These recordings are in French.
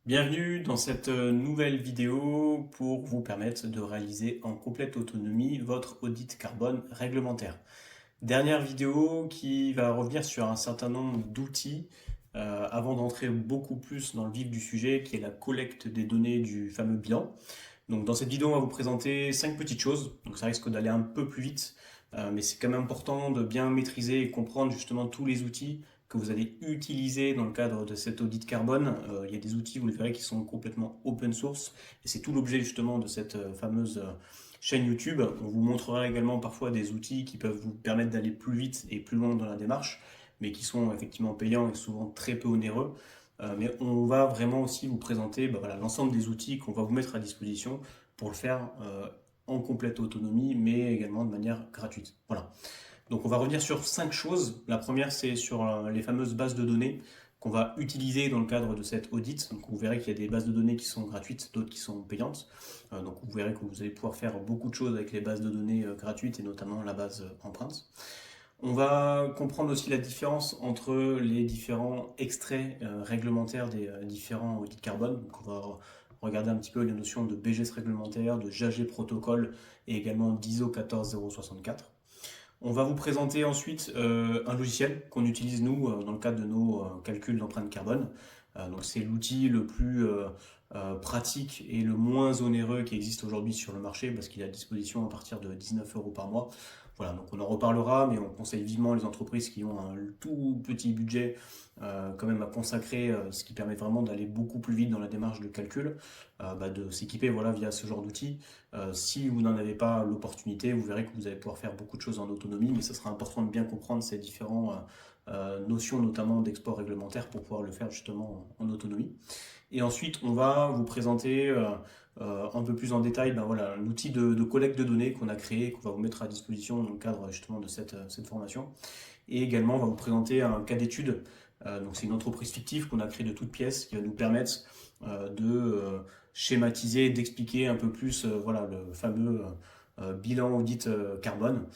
Bienvenue dans cette nouvelle vidéo pour vous permettre de réaliser en complète autonomie votre audit carbone réglementaire. Dernière vidéo qui va revenir sur un certain nombre d'outils avant d'entrer beaucoup plus dans le vif du sujet qui est la collecte des données du fameux bilan. Donc dans cette vidéo on va vous présenter 5 petites choses, donc ça risque d'aller un peu plus vite, mais c'est quand même important de bien maîtriser et comprendre justement tous les outils que vous allez utiliser dans le cadre de cet audit carbone. Il y a des outils, vous le verrez, qui sont complètement open source, et c'est tout l'objet justement de cette fameuse chaîne YouTube. On vous montrera également parfois des outils qui peuvent vous permettre d'aller plus vite et plus loin dans la démarche, mais qui sont effectivement payants et souvent très peu onéreux. Mais on va vraiment aussi vous présenter voilà, l'ensemble des outils qu'on va vous mettre à disposition pour le faire en complète autonomie, mais également de manière gratuite. Voilà. Donc on va revenir sur 5 choses. La première, c'est sur les fameuses bases de données qu'on va utiliser dans le cadre de cet audit. Donc vous verrez qu'il y a des bases de données qui sont gratuites, d'autres qui sont payantes. Donc vous verrez que vous allez pouvoir faire beaucoup de choses avec les bases de données gratuites et notamment la base empreinte. On va comprendre aussi la différence entre les différents extraits réglementaires des différents audits carbone. Donc on va regarder un petit peu les notions de BGS réglementaire, de JAG protocole et également d'ISO 14064. On va vous présenter ensuite un logiciel qu'on utilise nous dans le cadre de nos calculs d'empreinte carbone. Donc c'est l'outil le plus pratique et le moins onéreux qui existe aujourd'hui sur le marché parce qu'il est à disposition à partir de 19 € par mois. Voilà, donc on en reparlera, mais on conseille vivement les entreprises qui ont un tout petit budget quand même à consacrer, ce qui permet vraiment d'aller beaucoup plus vite dans la démarche de calcul, de s'équiper voilà, via ce genre d'outils. Si vous n'en avez pas l'opportunité, vous verrez que vous allez pouvoir faire beaucoup de choses en autonomie, mais ce sera important de bien comprendre ces différentes notions, notamment d'export réglementaire, pour pouvoir le faire justement en autonomie. Et ensuite, on va vous présenter un peu plus en détail voilà, l'outil de collecte de données qu'on a créé, qu'on va vous mettre à disposition dans le cadre justement de cette formation. Et également, on va vous présenter un cas d'étude. Donc c'est une entreprise fictive qu'on a créée de toutes pièces qui va nous permettre de schématiser, d'expliquer un peu plus voilà, le fameux bilan audit carbone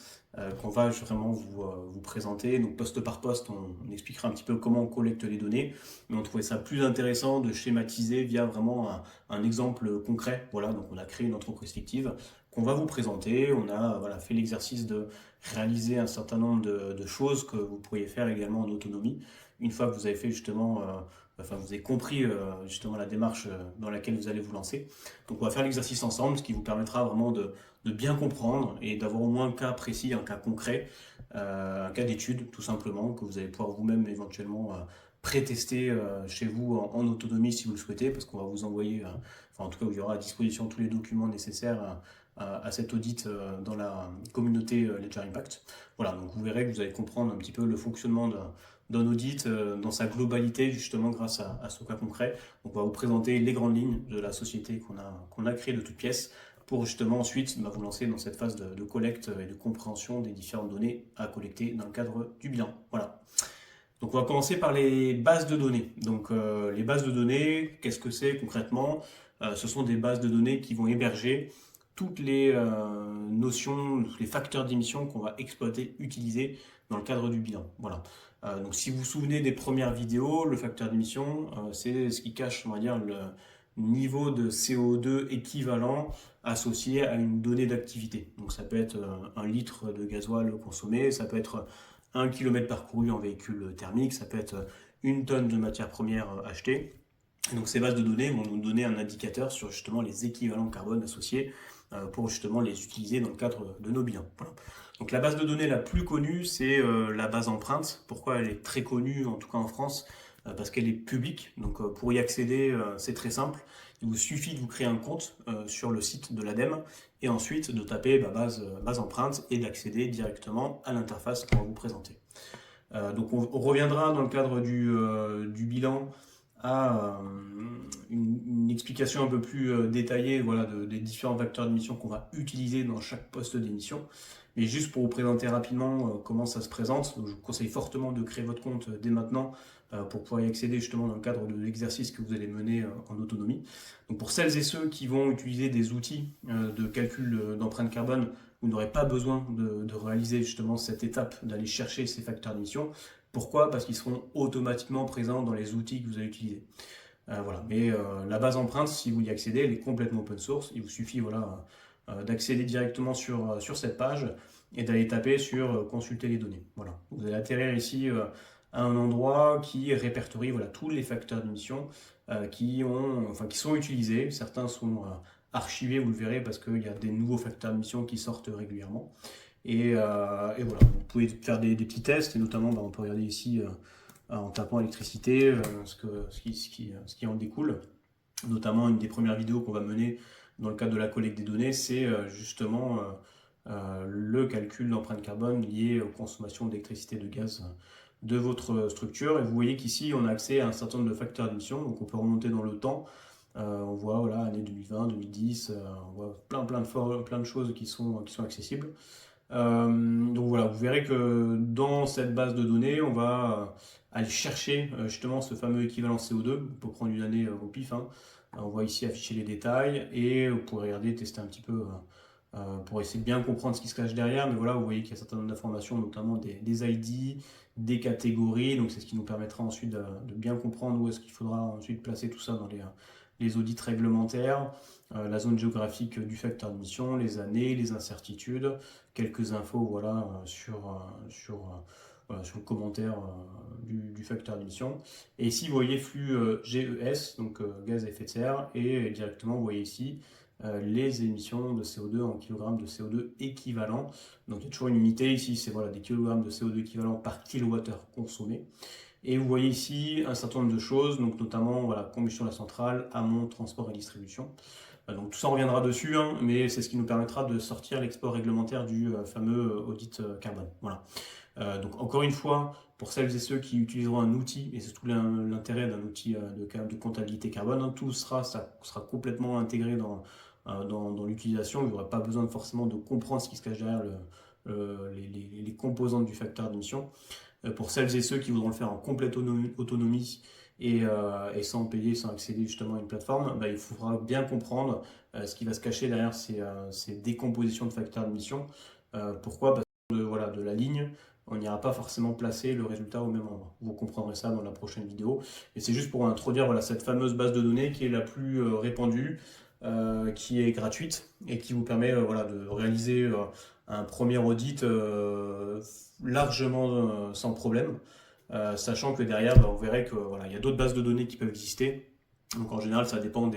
qu'on va vraiment vous présenter. Donc poste par poste, on expliquera un petit peu comment on collecte les données, mais on trouvait ça plus intéressant de schématiser via vraiment un exemple concret. Voilà, donc on a créé une entreprise fictive qu'on va vous présenter. On a voilà, fait l'exercice de réaliser un certain nombre de choses que vous pourriez faire également en autonomie. Une fois que vous avez fait justement vous avez compris justement la démarche dans laquelle vous allez vous lancer. Donc on va faire l'exercice ensemble, ce qui vous permettra vraiment de bien comprendre et d'avoir au moins un cas précis, un cas concret, un cas d'étude tout simplement, que vous allez pouvoir vous-même éventuellement pré-tester chez vous en autonomie si vous le souhaitez, parce qu'on va vous envoyer, en tout cas il y aura à disposition tous les documents nécessaires à cet audit dans la communauté Ledger Impact. Voilà, donc vous verrez que vous allez comprendre un petit peu le fonctionnement d'un audit dans sa globalité justement grâce à ce cas concret. Donc on va vous présenter les grandes lignes de la société qu'on a créée de toutes pièces pour justement ensuite vous lancer dans cette phase de collecte et de compréhension des différentes données à collecter dans le cadre du bilan. Voilà. Donc on va commencer par les bases de données. Donc les bases de données, qu'est-ce que c'est concrètement? Ce sont des bases de données qui vont héberger toutes les notions, tous les facteurs d'émission qu'on va exploiter, utiliser dans le cadre du bilan. Voilà. Donc si vous vous souvenez des premières vidéos, le facteur d'émission, c'est ce qui cache, on va dire, le niveau de CO2 équivalent associé à une donnée d'activité. Donc ça peut être 1 litre de gasoil consommé, ça peut être 1 km parcouru en véhicule thermique, ça peut être 1 tonne de matière première achetée. Et donc ces bases de données vont nous donner un indicateur sur justement les équivalents carbone associés pour justement les utiliser dans le cadre de nos bilans. Voilà. Donc la base de données la plus connue, c'est la base empreinte. Pourquoi elle est très connue, en tout cas en France? Parce qu'elle est publique. Donc pour y accéder, c'est très simple. Il vous suffit de vous créer un compte sur le site de l'ADEME et ensuite de taper base empreinte et d'accéder directement à l'interface qu'on va vous présenter. Donc on reviendra dans le cadre du bilan à une explication un peu plus détaillée voilà, des différents facteurs d'émission qu'on va utiliser dans chaque poste d'émission. Mais juste pour vous présenter rapidement comment ça se présente, donc je vous conseille fortement de créer votre compte dès maintenant pour pouvoir y accéder justement dans le cadre de l'exercice que vous allez mener en autonomie. Donc pour celles et ceux qui vont utiliser des outils de calcul d'empreinte carbone, vous n'aurez pas besoin de réaliser justement cette étape d'aller chercher ces facteurs d'émission. Pourquoi? Parce qu'ils seront automatiquement présents dans les outils que vous allez utiliser. Voilà. Mais la base empreinte, si vous y accédez, elle est complètement open source. Il vous suffit voilà, d'accéder directement sur cette page et d'aller taper sur consulter les données. Voilà. Vous allez atterrir ici à un endroit qui répertorie voilà, tous les facteurs d'émission qui sont utilisés. Certains sont archivés, vous le verrez, parce qu'il y a des nouveaux facteurs d'émission qui sortent régulièrement. Et voilà, vous pouvez faire des petits tests, et notamment on peut regarder ici en tapant électricité ce qui en découle. Notamment une des premières vidéos qu'on va mener dans le cadre de la collecte des données, c'est justement le calcul d'empreinte carbone lié aux consommations d'électricité et de gaz de votre structure. Et vous voyez qu'ici, on a accès à un certain nombre de facteurs d'émission, donc on peut remonter dans le temps. On voit voilà, année 2020, 2010, on voit plein de choses qui sont accessibles. Donc voilà, vous verrez que dans cette base de données, on va aller chercher justement ce fameux équivalent CO2. On peut prendre une année au pif, hein. On voit ici afficher les détails et vous pourrez regarder, tester un petit peu pour essayer de bien comprendre ce qui se cache derrière. Mais voilà, vous voyez qu'il y a un certain nombre d'informations, notamment des ID, des catégories. Donc c'est ce qui nous permettra ensuite de bien comprendre où est-ce qu'il faudra ensuite placer tout ça dans les audits réglementaires, la zone géographique du facteur d'émission, les années, les incertitudes, quelques infos voilà, voilà, sur le commentaire du facteur d'émission. Et ici, vous voyez flux GES, donc gaz à effet de serre, et directement, vous voyez ici les émissions de CO2 en kilogrammes de CO2 équivalent. Donc il y a toujours une unité ici, c'est voilà, des kilogrammes de CO2 équivalent par kilowattheure consommé. Et vous voyez ici un certain nombre de choses, donc notamment voilà, combustion de la centrale, amont, transport et distribution. Donc tout ça on reviendra dessus, hein, mais c'est ce qui nous permettra de sortir l'export réglementaire du fameux audit carbone. Voilà. Donc encore une fois, pour celles et ceux qui utiliseront un outil, et c'est tout l'intérêt d'un outil de comptabilité carbone, hein, ça sera complètement intégré dans l'utilisation. Vous n'aurez pas besoin forcément de comprendre ce qui se cache derrière les composantes du facteur d'émission. Pour celles et ceux qui voudront le faire en complète autonomie et sans payer, sans accéder justement à une plateforme, bah, il faudra bien comprendre ce qui va se cacher derrière ces décompositions de facteurs d'émission. Pourquoi? Parce que voilà, de la ligne, on n'ira pas forcément placer le résultat au même endroit. Vous comprendrez ça dans la prochaine vidéo. Et c'est juste pour introduire voilà, cette fameuse base de données qui est la plus répandue, qui est gratuite et qui vous permet voilà, de réaliser un premier audit largement sans problème. Sachant que derrière, bah, vous verrez que voilà, il y a d'autres bases de données qui peuvent exister. Donc en général, ça dépend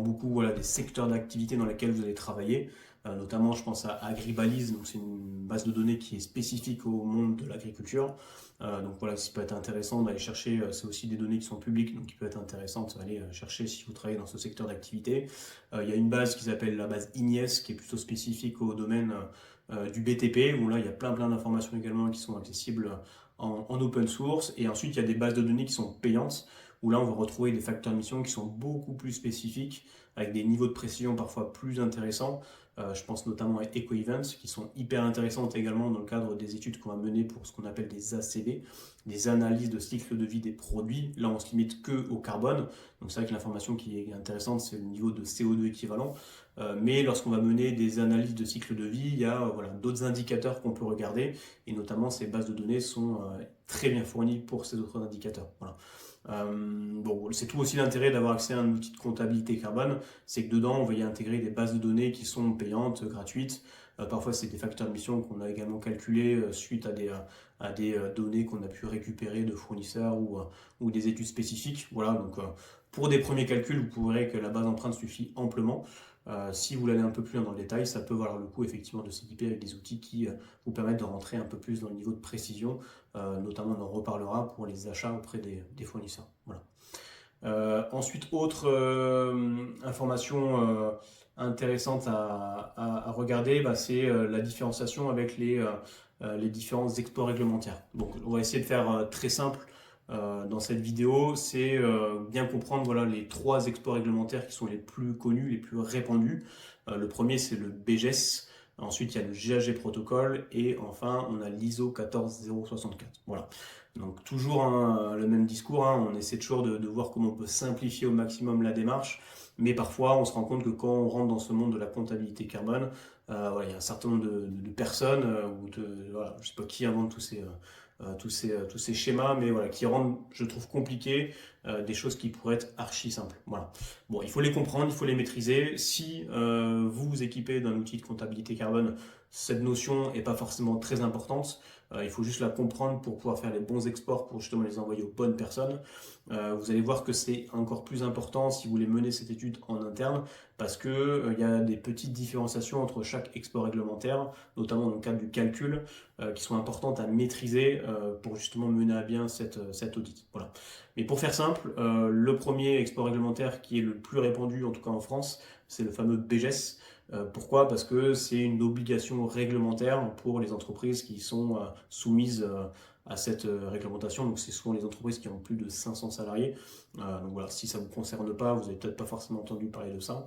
beaucoup voilà, des secteurs d'activité dans lesquels vous allez travailler. Notamment, je pense à Agribalise, donc c'est une base de données qui est spécifique au monde de l'agriculture. Donc voilà, ce qui peut être intéressant d'aller chercher, c'est aussi des données qui sont publiques, donc qui peut être intéressant d'aller chercher si vous travaillez dans ce secteur d'activité. Il y a une base qui s'appelle la base IGNES, qui est plutôt spécifique au domaine du BTP, où là, il y a plein d'informations également qui sont accessibles en open source. Et ensuite, il y a des bases de données qui sont payantes, où là, on va retrouver des facteurs d'émission qui sont beaucoup plus spécifiques, avec des niveaux de précision parfois plus intéressants. Je pense notamment à EcoEvents, qui sont hyper intéressantes également dans le cadre des études qu'on va mener pour ce qu'on appelle des ACV, des analyses de cycle de vie des produits. Là, on se limite que au carbone. Donc c'est vrai que l'information qui est intéressante, c'est le niveau de CO2 équivalent. Mais lorsqu'on va mener des analyses de cycle de vie, il y a voilà, d'autres indicateurs qu'on peut regarder, et notamment ces bases de données sont très bien fournies pour ces autres indicateurs. Voilà. Bon, c'est tout aussi l'intérêt d'avoir accès à un outil de comptabilité carbone, c'est que dedans on va y intégrer des bases de données qui sont payantes, gratuites. Parfois c'est des facteurs d'émission qu'on a également calculés suite à des données qu'on a pu récupérer de fournisseurs ou des études spécifiques. Voilà, donc pour des premiers calculs, vous verrez que la base empreinte suffit amplement. Si vous l'allez un peu plus loin dans le détail, ça peut valoir le coup effectivement de s'équiper avec des outils qui vous permettent de rentrer un peu plus dans le niveau de précision. Notamment on en reparlera pour les achats auprès des fournisseurs. Voilà. Ensuite, autre information intéressante à regarder, bah, c'est la différenciation avec les différents exports réglementaires. Donc on va essayer de faire très simple dans cette vidéo, c'est bien comprendre voilà, les 3 exports réglementaires qui sont les plus connus, les plus répandus. Le premier c'est le BGES. Ensuite, il y a le GHG protocole et enfin, on a l'ISO 14064. Voilà. Donc, toujours le même discours, hein. On essaie toujours de voir comment on peut simplifier au maximum la démarche, mais parfois, on se rend compte que quand on rentre dans ce monde de la comptabilité carbone, voilà, il y a un certain nombre de personnes, voilà, je ne sais pas qui invente tous ces schémas, mais voilà, qui rendent, je trouve, compliqué des choses qui pourraient être archi simples. Voilà. Bon, il faut les comprendre, il faut les maîtriser. Si vous vous équipez d'un outil de comptabilité carbone, cette notion n'est pas forcément très importante. Il faut juste la comprendre pour pouvoir faire les bons exports pour justement les envoyer aux bonnes personnes. Vous allez voir que c'est encore plus important si vous voulez mener cette étude en interne parce que il y a des petites différenciations entre chaque export réglementaire, notamment dans le cadre du calcul, qui sont importantes à maîtriser pour justement mener à bien cet audit. Voilà. Mais pour faire simple, le premier export réglementaire qui est le plus répandu, en tout cas en France, c'est le fameux BGES. Pourquoi? Parce que c'est une obligation réglementaire pour les entreprises qui sont soumises à cette réglementation. Donc c'est souvent les entreprises qui ont plus de 500 salariés. Donc voilà, si ça ne vous concerne pas, vous n'avez peut-être pas forcément entendu parler de ça.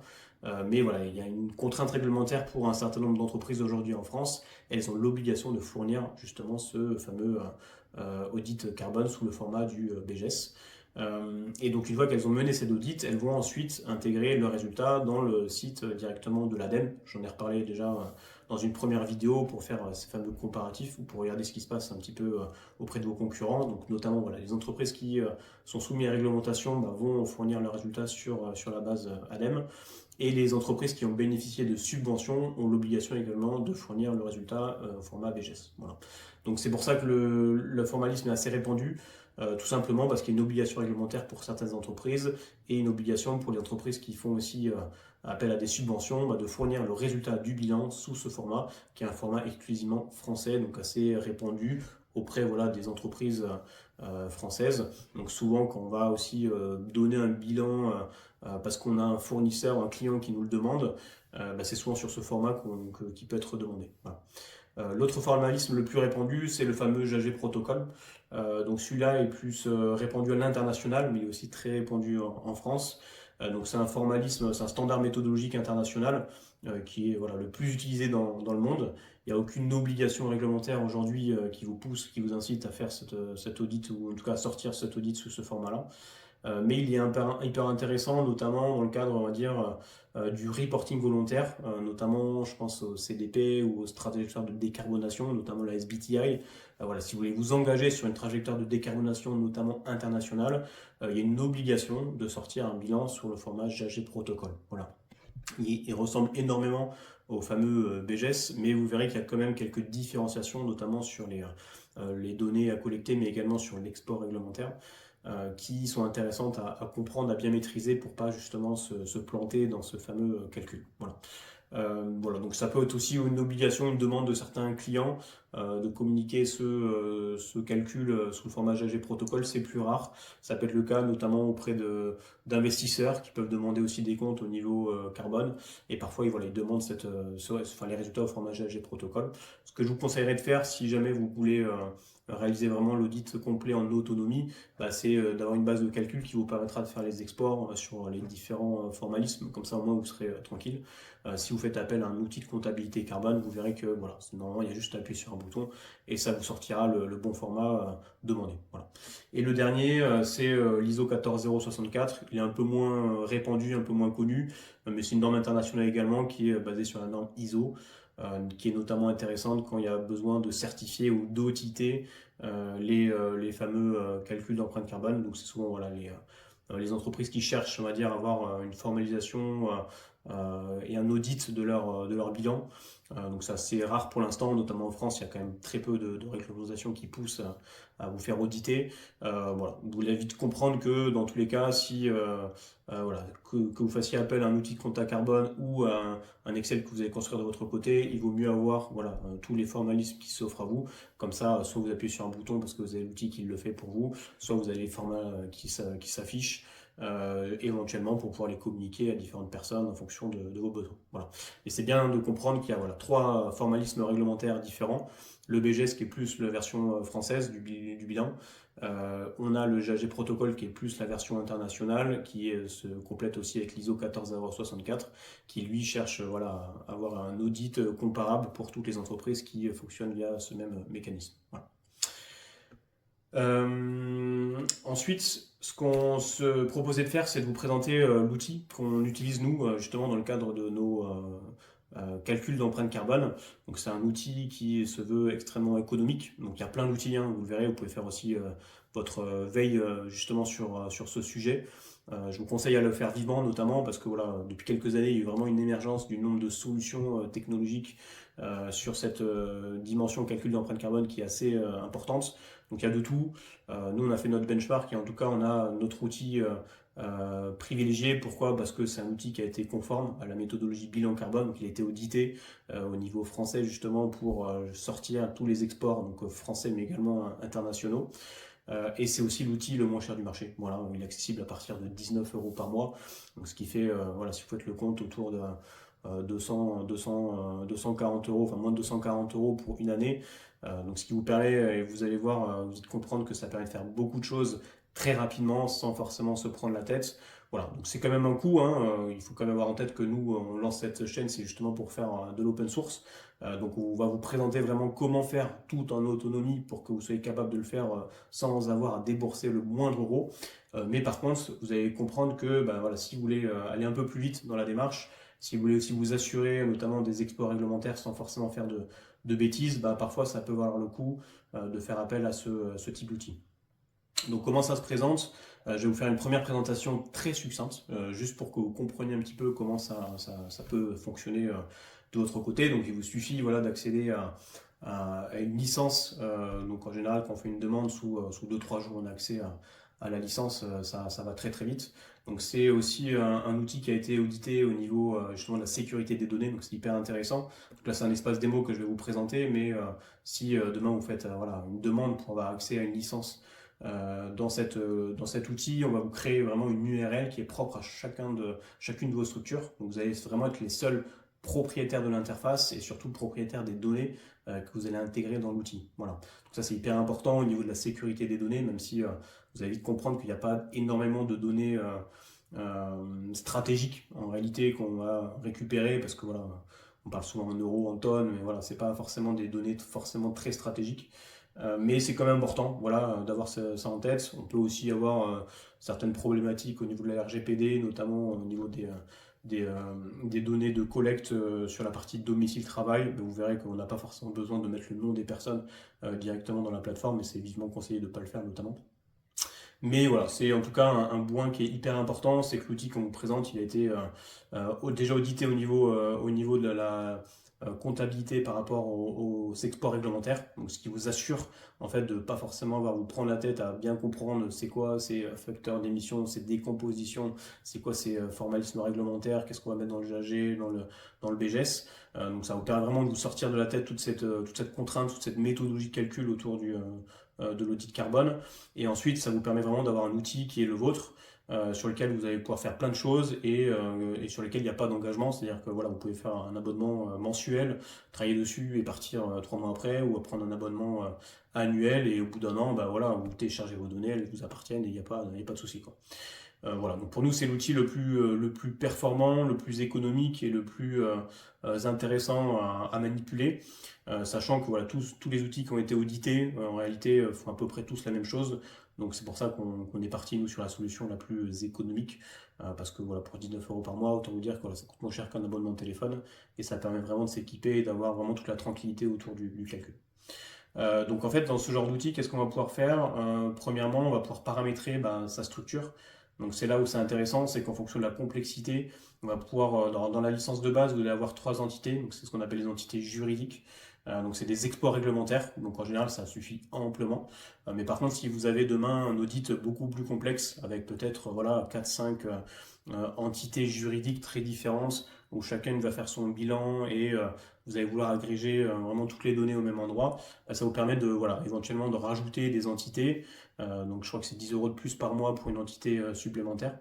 Mais voilà, il y a une contrainte réglementaire pour un certain nombre d'entreprises aujourd'hui en France. Elles ont l'obligation de fournir justement ce fameux audit carbone sous le format du BGES. Et donc une fois qu'elles ont mené cet audit, elles vont ensuite intégrer le résultat dans le site directement de l'ADEME. J'en ai reparlé déjà dans une première vidéo pour faire ces fameux comparatifs ou pour regarder ce qui se passe un petit peu auprès de vos concurrents. Donc notamment voilà, les entreprises qui sont soumises à la réglementation vont fournir leurs résultats sur la base ADEME. Et les entreprises qui ont bénéficié de subventions ont l'obligation également de fournir le résultat au format BGES. Voilà. Donc c'est pour ça que le formalisme est assez répandu. Tout simplement parce qu'il y a une obligation réglementaire pour certaines entreprises et une obligation pour les entreprises qui font aussi appel à des subventions de fournir le résultat du bilan sous ce format, qui est un format exclusivement français, donc assez répandu auprès des entreprises françaises. Donc souvent quand on va aussi donner un bilan parce qu'on a un fournisseur, un client qui nous le demande, c'est souvent sur ce format qui peut être demandé. Voilà. L'autre formalisme le plus répandu, c'est le fameux JAG protocole. Donc celui-là est plus répandu à l'international, mais il est aussi très répandu en France. Donc c'est un formalisme, c'est un standard méthodologique international qui est le plus utilisé dans le monde. Il n'y a aucune obligation réglementaire aujourd'hui qui vous pousse, qui vous incite à faire cet audit, ou en tout cas à sortir cet audit sous ce format-là. Mais il est hyper intéressant, notamment dans le cadre, on va dire, du reporting volontaire, notamment, je pense au CDP ou aux trajectoires de décarbonation, notamment la SBTI. Voilà, si vous voulez vous engager sur une trajectoire de décarbonation, notamment internationale, il y a une obligation de sortir un bilan sur le format JAG protocole. Voilà. Il ressemble énormément au fameux BGES, mais vous verrez qu'il y a quand même quelques différenciations, notamment sur les données à collecter, mais également sur l'export réglementaire, qui sont intéressantes à comprendre, à bien maîtriser pour pas justement se planter dans ce fameux calcul. Voilà. Voilà, donc ça peut être aussi une obligation, une demande de certains clients de communiquer ce calcul sous le format JAG protocole, c'est plus rare. Ça peut être le cas notamment auprès d'investisseurs qui peuvent demander aussi des comptes au niveau carbone et parfois ils demandent les résultats au format JAG protocole. Ce que je vous conseillerais de faire si jamais vous voulez réaliser vraiment l'audit complet en autonomie, c'est d'avoir une base de calcul qui vous permettra de faire les exports sur les différents formalismes, comme ça au moins vous serez tranquille. Si vous faites appel à un outil de comptabilité carbone, vous verrez que normalement il y a juste à appuyer sur un bouton et ça vous sortira le bon format demandé. Voilà. Et le dernier, c'est l'ISO 14064. Il est un peu moins répandu, un peu moins connu, mais c'est une norme internationale également qui est basée sur la norme ISO. Qui est notamment intéressante quand il y a besoin de certifier ou d'auditer les fameux calculs d'empreinte carbone. Donc c'est souvent les entreprises qui cherchent, on va dire, à avoir une formalisation et un audit de leur bilan. Donc c'est assez rare pour l'instant, notamment en France, il y a quand même très peu de réglementations qui poussent à vous faire auditer. Voilà. Vous voulez vite comprendre que dans tous les cas, si que vous fassiez appel à un outil de compta carbone ou à un Excel que vous allez construire de votre côté, il vaut mieux avoir tous les formalismes qui s'offrent à vous. Comme ça, soit vous appuyez sur un bouton parce que vous avez l'outil qui le fait pour vous, soit vous avez les formats qui s'affichent. Éventuellement pour pouvoir les communiquer à différentes personnes en fonction de vos besoins. Voilà. Et c'est bien de comprendre qu'il y a trois formalismes réglementaires différents. Le BGES qui est plus la version française du bilan. On a le JAG protocole qui est plus la version internationale qui se complète aussi avec l'ISO 14064 qui lui cherche à avoir un audit comparable pour toutes les entreprises qui fonctionnent via ce même mécanisme. Voilà. Ensuite, ce qu'on se proposait de faire, c'est de vous présenter l'outil qu'on utilise nous, justement dans le cadre de nos calculs d'empreinte carbone. Donc c'est un outil qui se veut extrêmement économique. Donc il y a plein d'outils, vous le verrez, vous pouvez faire aussi votre veille justement sur ce sujet. Je vous conseille à le faire vivement, notamment parce que voilà, depuis quelques années, il y a eu vraiment une émergence du nombre de solutions technologiques sur cette dimension calcul d'empreinte carbone qui est assez importante. Donc il y a de tout. Nous, on a fait notre benchmark et en tout cas, on a notre outil privilégié. Pourquoi? Parce que c'est un outil qui a été conforme à la méthodologie bilan carbone, donc il a été audité au niveau français justement pour sortir tous les exports, donc français mais également internationaux. Et c'est aussi l'outil le moins cher du marché. Voilà, il est accessible à partir de 19 euros par mois. Donc, ce qui fait, voilà, si vous faites le compte, autour de 240 euros, enfin moins de 240 euros pour une année. Donc, ce qui vous permet, et vous allez voir, vous allez comprendre que ça permet de faire beaucoup de choses très rapidement sans forcément se prendre la tête. Voilà, donc c'est quand même un coût, hein. Il faut quand même avoir en tête que nous, on lance cette chaîne, c'est justement pour faire de l'open source. Donc on va vous présenter vraiment comment faire tout en autonomie pour que vous soyez capable de le faire sans avoir à débourser le moindre euro. Mais par contre, vous allez comprendre que voilà, si vous voulez aller un peu plus vite dans la démarche, si vous voulez aussi vous assurer notamment des exports réglementaires sans forcément faire de bêtises, parfois ça peut valoir le coup de faire appel à ce type d'outil. Donc comment ça se présente? Je vais vous faire une première présentation très succincte, juste pour que vous compreniez un petit peu comment ça peut fonctionner de votre côté. Donc il vous suffit voilà, d'accéder à une licence. Donc en général, quand on fait une demande, sous 2-3 jours, on a accès à la licence, ça va très très vite. Donc c'est aussi un outil qui a été audité au niveau justement de la sécurité des données, donc c'est hyper intéressant. Donc là c'est un espace démo que je vais vous présenter, mais si demain vous faites voilà, une demande pour avoir accès à une licence dans cet outil, on va vous créer vraiment une URL qui est propre à chacune de vos structures. Donc vous allez vraiment être les seuls propriétaires de l'interface et surtout propriétaires des données que vous allez intégrer dans l'outil. Voilà. Donc ça c'est hyper important au niveau de la sécurité des données, même si vous allez vite comprendre qu'il n'y a pas énormément de données stratégiques en réalité qu'on va récupérer parce que voilà, on parle souvent en euros, en tonnes, mais voilà, c'est pas forcément des données forcément très stratégiques. Mais c'est quand même important voilà, d'avoir ça en tête. On peut aussi avoir certaines problématiques au niveau de la RGPD, notamment au niveau des données de collecte sur la partie domicile-travail. Vous verrez qu'on n'a pas forcément besoin de mettre le nom des personnes directement dans la plateforme, mais c'est vivement conseillé de ne pas le faire notamment. Mais voilà, c'est en tout cas un point qui est hyper important, c'est que l'outil qu'on vous présente, il a été déjà audité au niveau de la comptabilité par rapport aux exports réglementaires, donc ce qui vous assure en fait de pas forcément avoir à vous prendre la tête à bien comprendre c'est quoi ces facteurs d'émission, ces décompositions, c'est quoi ces formalismes réglementaires, qu'est-ce qu'on va mettre dans le GAG, dans le BGS. Donc ça vous permet vraiment de vous sortir de la tête toute cette contrainte, toute cette méthodologie de calcul autour de l'audit carbone. Et ensuite, ça vous permet vraiment d'avoir un outil qui est le vôtre, sur lequel vous allez pouvoir faire plein de choses et sur lequel il n'y a pas d'engagement. C'est-à-dire que voilà, vous pouvez faire un abonnement mensuel, travailler dessus et partir 3 mois après, ou prendre un abonnement annuel et au bout d'un an, voilà, vous téléchargez vos données, elles vous appartiennent et il n'y a pas de souci, quoi. Voilà, donc pour nous c'est l'outil le plus performant, le plus économique et le plus intéressant à manipuler, sachant que voilà, tous les outils qui ont été audités en réalité font à peu près tous la même chose. Donc c'est pour ça qu'on est parti nous sur la solution la plus économique, parce que voilà, pour 19 euros par mois, autant vous dire que voilà, ça coûte moins cher qu'un abonnement de téléphone et ça permet vraiment de s'équiper et d'avoir vraiment toute la tranquillité autour du calcul. Donc en fait dans ce genre d'outil, qu'est-ce qu'on va pouvoir faire? Premièrement, on va pouvoir paramétrer sa structure. Donc c'est là où c'est intéressant, c'est qu'en fonction de la complexité, on va pouvoir, dans la licence de base, vous allez avoir 3 entités, donc c'est ce qu'on appelle les entités juridiques. Donc c'est des exports réglementaires, donc en général ça suffit amplement. Mais par contre, si vous avez demain un audit beaucoup plus complexe, avec peut-être voilà, 4-5 entités juridiques très différentes, où chacune va faire son bilan et vous allez vouloir agréger vraiment toutes les données au même endroit, ça vous permet de voilà, éventuellement de rajouter des entités. Donc je crois que c'est 10 euros de plus par mois pour une entité supplémentaire.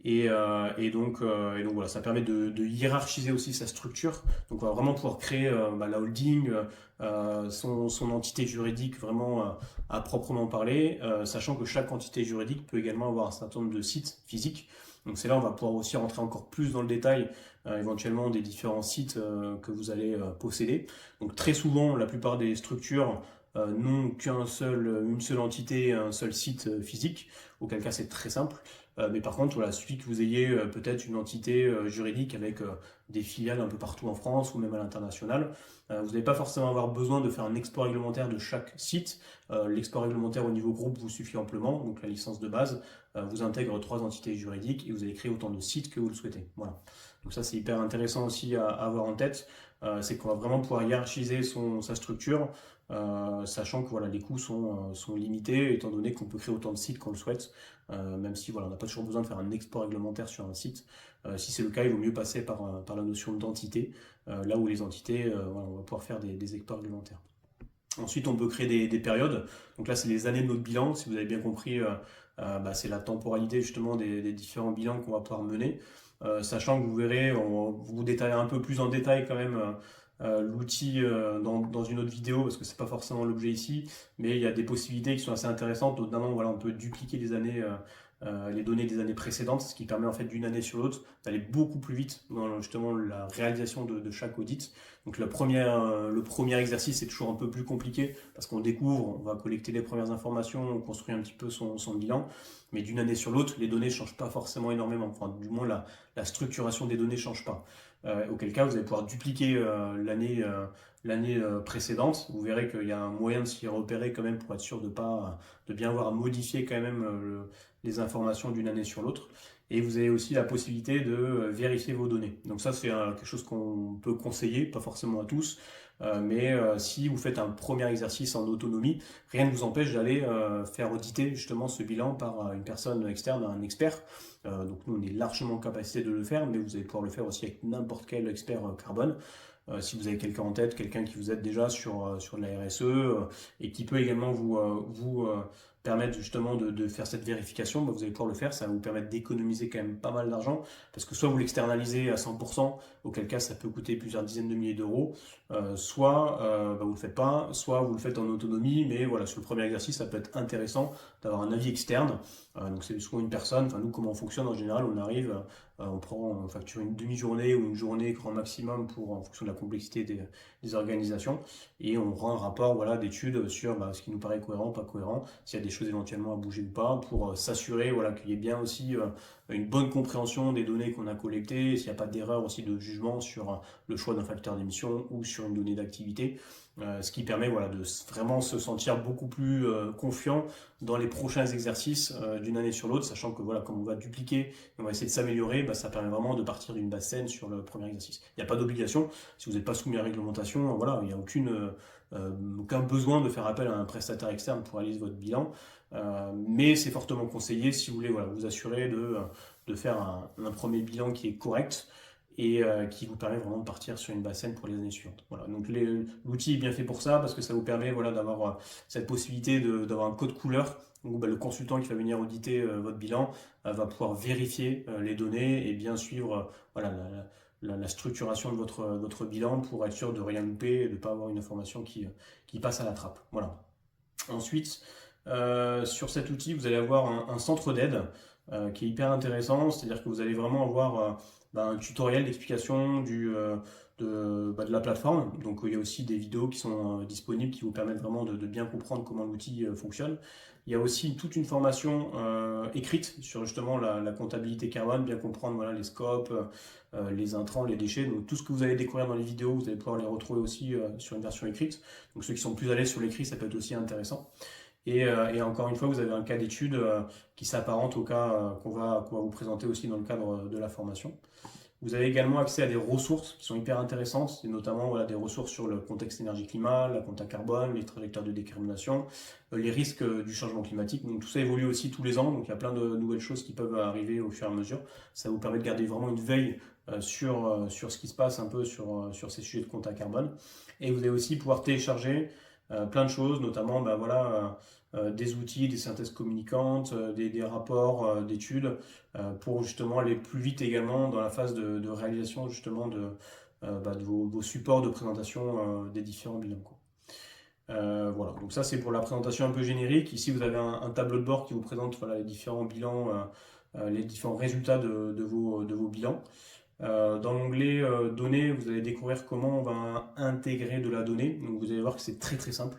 Et donc voilà, ça permet de hiérarchiser aussi sa structure. Donc on va vraiment pouvoir créer la holding, son entité juridique vraiment à proprement parler, sachant que chaque entité juridique peut également avoir un certain nombre de sites physiques. Donc c'est là on va pouvoir aussi rentrer encore plus dans le détail éventuellement des différents sites que vous allez posséder. Donc très souvent, la plupart des structures n'ont une seule entité, un seul site physique, auquel cas c'est très simple. Mais par contre, voilà, suffit que vous ayez peut-être une entité juridique avec des filiales un peu partout en France ou même à l'international. Vous n'allez pas forcément avoir besoin de faire un export réglementaire de chaque site. L'export réglementaire au niveau groupe vous suffit amplement, donc la licence de base vous intègre 3 entités juridiques et vous allez créer autant de sites que vous le souhaitez. Voilà. Donc ça c'est hyper intéressant aussi à avoir en tête, c'est qu'on va vraiment pouvoir hiérarchiser sa structure, sachant que voilà, les coûts sont limités, étant donné qu'on peut créer autant de sites qu'on le souhaite, même si voilà, on n'a pas toujours besoin de faire un export réglementaire sur un site. Si c'est le cas, il vaut mieux passer par la notion d'entité, là où les entités, voilà, on va pouvoir faire des exports réglementaires. Ensuite, on peut créer des périodes. Donc là, c'est les années de notre bilan. Si vous avez bien compris, c'est la temporalité justement des différents bilans qu'on va pouvoir mener. Sachant que vous verrez, on va vous détailler un peu plus en détail quand même l'outil dans une autre vidéo, parce que c'est pas forcément l'objet ici, mais il y a des possibilités qui sont assez intéressantes. Notamment, voilà, on peut dupliquer les données des années précédentes, ce qui permet en fait d'une année sur l'autre d'aller beaucoup plus vite dans justement la réalisation de chaque audit. Donc le premier exercice est toujours un peu plus compliqué parce qu'on découvre, on va collecter les premières informations, on construit un petit peu son bilan, mais d'une année sur l'autre, les données ne changent pas forcément énormément, enfin du moins la structuration des données ne change pas. Auquel cas vous allez pouvoir dupliquer l'année précédente. Vous verrez qu'il y a un moyen de s'y repérer quand même pour être sûr de bien avoir à modifier quand même les informations d'une année sur l'autre. Et vous avez aussi la possibilité de vérifier vos données. Donc ça c'est quelque chose qu'on peut conseiller, pas forcément à tous, mais si vous faites un premier exercice en autonomie, rien ne vous empêche d'aller faire auditer justement ce bilan par une personne externe, un expert. Donc nous on est largement en capacité de le faire, mais vous allez pouvoir le faire aussi avec n'importe quel expert carbone. Si vous avez quelqu'un en tête, quelqu'un qui vous aide déjà sur de la RSE et qui peut également vous permettre justement de faire cette vérification, vous allez pouvoir le faire. Ça va vous permettre d'économiser quand même pas mal d'argent, parce que soit vous l'externalisez à 100%, auquel cas ça peut coûter plusieurs dizaines de milliers d'euros, soit vous ne le faites pas, soit vous le faites en autonomie, mais voilà, sur le premier exercice, ça peut être intéressant d'avoir un avis externe. Donc c'est souvent une personne, enfin nous comment on fonctionne en général, on arrive, on facture une demi-journée ou une journée grand maximum en fonction de la complexité des organisations, et on rend un rapport voilà, d'études sur ce qui nous paraît cohérent, pas cohérent, s'il y a des choses éventuellement à bouger ou pas, pour s'assurer voilà, qu'il y ait bien aussi une bonne compréhension des données qu'on a collectées, s'il n'y a pas d'erreur aussi de jugement sur le choix d'un facteur d'émission ou sur une donnée d'activité, ce qui permet voilà, de vraiment se sentir beaucoup plus confiant dans les prochains exercices d'une année sur l'autre, sachant que voilà, comme on va dupliquer, on va essayer de s'améliorer, ça permet vraiment de partir d'une base saine sur le premier exercice. Il n'y a pas d'obligation, si vous n'êtes pas soumis à la réglementation, voilà, il n'y a aucun besoin de faire appel à un prestataire externe pour réaliser votre bilan, mais c'est fortement conseillé si vous voulez voilà, vous assurer de faire un premier bilan qui est correct et qui vous permet vraiment de partir sur une base saine pour les années suivantes. Voilà. Donc l'outil est bien fait pour ça, parce que ça vous permet voilà, d'avoir cette possibilité d'avoir un code couleur où le consultant qui va venir auditer votre bilan va pouvoir vérifier les données et bien suivre voilà, la structuration de votre bilan pour être sûr de rien louper et de ne pas avoir une information qui passe à la trappe. Voilà. Ensuite, sur cet outil, vous allez avoir un centre d'aide qui est hyper intéressant, c'est-à-dire que vous allez vraiment avoir un tutoriel d'explication de la plateforme. Donc il y a aussi des vidéos qui sont disponibles qui vous permettent vraiment de bien comprendre comment l'outil fonctionne. Il y a aussi toute une formation écrite sur justement la comptabilité carbone, bien comprendre voilà, les scopes, les intrants, les déchets. Donc tout ce que vous allez découvrir dans les vidéos, vous allez pouvoir les retrouver aussi sur une version écrite. Donc ceux qui sont plus à l'aise sur l'écrit, ça peut être aussi intéressant. Et encore une fois, vous avez un cas d'étude qui s'apparente au cas qu'on va vous présenter aussi dans le cadre de la formation. Vous avez également accès à des ressources qui sont hyper intéressantes, et notamment voilà, des ressources sur le contexte énergie-climat, la compta carbone, les trajectoires de décarbonation, les risques du changement climatique. Donc tout ça évolue aussi tous les ans, donc il y a plein de nouvelles choses qui peuvent arriver au fur et à mesure. Ça vous permet de garder vraiment une veille sur ce qui se passe un peu sur ces sujets de compta carbone. Et vous allez aussi pouvoir télécharger plein de choses, notamment des outils, des synthèses communicantes, des rapports d'études pour justement aller plus vite également dans la phase de réalisation justement de vos supports de présentation des différents bilans, quoi. Voilà, donc ça c'est pour la présentation un peu générique. Ici vous avez un tableau de bord qui vous présente voilà, les différents bilans, les différents résultats de vos bilans. Dans l'onglet données, vous allez découvrir comment on va intégrer de la donnée. Donc vous allez voir que c'est très très simple.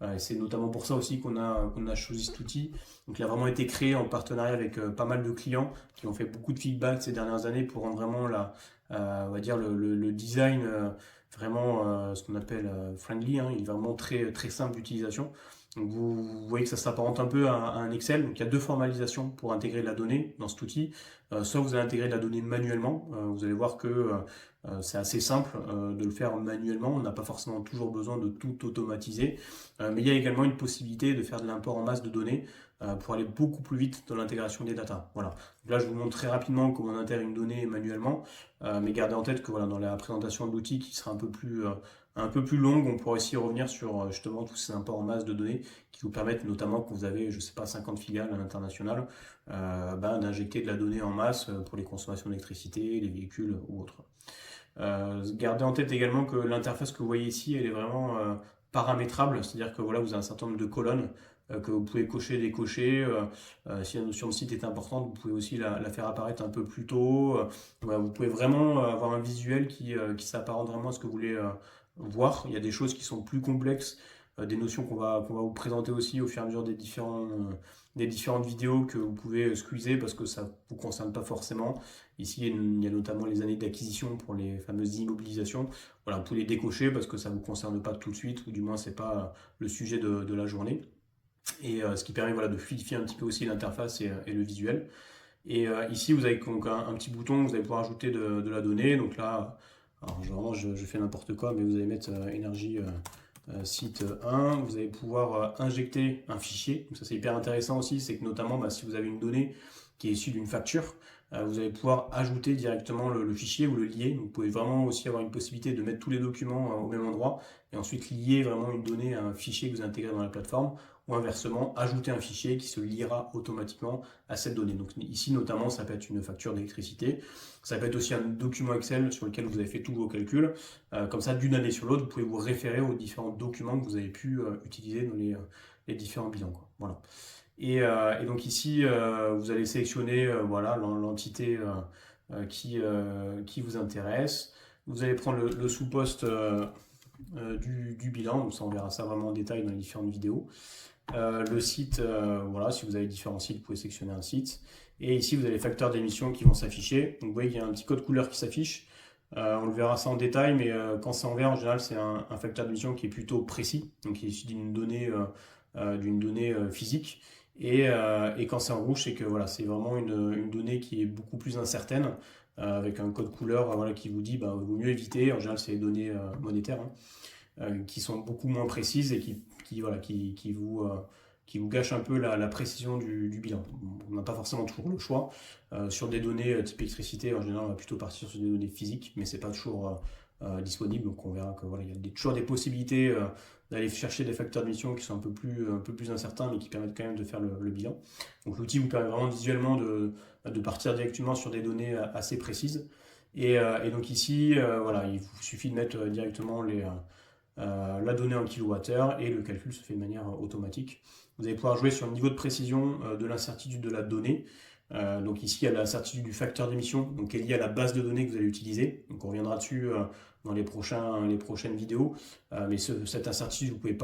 Et c'est notamment pour ça aussi qu'on a choisi cet outil. Donc il a vraiment été créé en partenariat avec pas mal de clients qui ont fait beaucoup de feedback ces dernières années pour rendre vraiment on va dire le design vraiment ce qu'on appelle friendly, hein. Il est vraiment très, très simple d'utilisation. Donc vous voyez que ça s'apparente un peu à un Excel. Donc il y a deux formalisations pour intégrer de la donnée dans cet outil. Soit vous allez intégrer de la donnée manuellement. Vous allez voir que c'est assez simple de le faire manuellement. On n'a pas forcément toujours besoin de tout automatiser. Mais il y a également une possibilité de faire de l'import en masse de données pour aller beaucoup plus vite dans l'intégration des datas. Voilà. Donc là, je vous montre très rapidement comment on intègre une donnée manuellement. Mais gardez en tête que voilà, dans la présentation de l'outil qui sera un peu plus longue, on pourra aussi revenir sur justement tous ces imports en masse de données qui vous permettent notamment quand vous avez, je sais pas, 50 filiales à l'international, d'injecter de la donnée en masse pour les consommations d'électricité, les véhicules ou autres. Gardez en tête également que l'interface que vous voyez ici, elle est vraiment paramétrable, c'est-à-dire que voilà, vous avez un certain nombre de colonnes que vous pouvez cocher, décocher. Si la notion de site est importante, vous pouvez aussi la faire apparaître un peu plus tôt. Voilà, vous pouvez vraiment avoir un visuel qui s'apparente vraiment à ce que vous voulez voir. Il y a des choses qui sont plus complexes, des notions qu'on va vous présenter aussi au fur et à mesure des différentes vidéos que vous pouvez squeezer parce que ça ne vous concerne pas forcément. Ici, il y a notamment les années d'acquisition pour les fameuses immobilisations. Voilà, vous pouvez les décocher parce que ça ne vous concerne pas tout de suite, ou du moins, ce n'est pas le sujet de la journée. Et ce qui permet voilà, de fluidifier un petit peu aussi l'interface et le visuel. Et ici, vous avez donc un petit bouton, vous allez pouvoir ajouter de la donnée. Donc là, alors vraiment, je fais n'importe quoi, mais vous allez mettre énergie site 1. Vous allez pouvoir injecter un fichier. Donc ça, c'est hyper intéressant aussi. C'est que notamment, si vous avez une donnée qui est issue d'une facture, vous allez pouvoir ajouter directement le fichier ou le lier. Donc, vous pouvez vraiment aussi avoir une possibilité de mettre tous les documents au même endroit et ensuite lier vraiment une donnée à un fichier que vous intégrez dans la plateforme ou inversement, ajouter un fichier qui se liera automatiquement à cette donnée. Donc ici, notamment, ça peut être une facture d'électricité. Ça peut être aussi un document Excel sur lequel vous avez fait tous vos calculs. Comme ça, d'une année sur l'autre, vous pouvez vous référer aux différents documents que vous avez pu utiliser dans les différents bilans, quoi. Voilà. Et donc ici, vous allez sélectionner voilà, l'entité qui vous intéresse. Vous allez prendre le sous-poste du bilan, donc ça, on verra ça vraiment en détail dans les différentes vidéos. Le site, voilà, si vous avez différents sites, vous pouvez sélectionner un site. Et ici, vous avez les facteurs d'émission qui vont s'afficher. Donc vous voyez qu'il y a un petit code couleur qui s'affiche. On le verra ça en détail, mais quand c'est en vert, en général, c'est un facteur d'émission qui est plutôt précis, donc qui est issu d'une donnée physique. Et quand c'est en rouge, c'est que voilà, c'est vraiment une donnée qui est beaucoup plus incertaine, avec un code couleur voilà, qui vous dit il vaut mieux éviter. En général, c'est les données monétaires qui sont beaucoup moins précises et qui vous gâchent un peu la précision du bilan. On n'a pas forcément toujours le choix. Sur des données type électricité, en général, on va plutôt partir sur des données physiques, mais c'est pas toujours disponible. Donc on verra que voilà, il y a toujours des possibilités d'aller chercher des facteurs d'émission qui sont un peu plus incertains, mais qui permettent quand même de faire le bilan. Donc l'outil vous permet vraiment visuellement de partir directement sur des données assez précises. Et donc ici, voilà, il vous suffit de mettre directement la donnée en kilowattheure et le calcul se fait de manière automatique. Vous allez pouvoir jouer sur le niveau de précision de l'incertitude de la donnée. Donc ici, il y a l'incertitude du facteur d'émission, donc qui est lié à la base de données que vous allez utiliser. Donc on reviendra dessus dans les prochaines vidéos. Mais cette incertitude, vous n'allez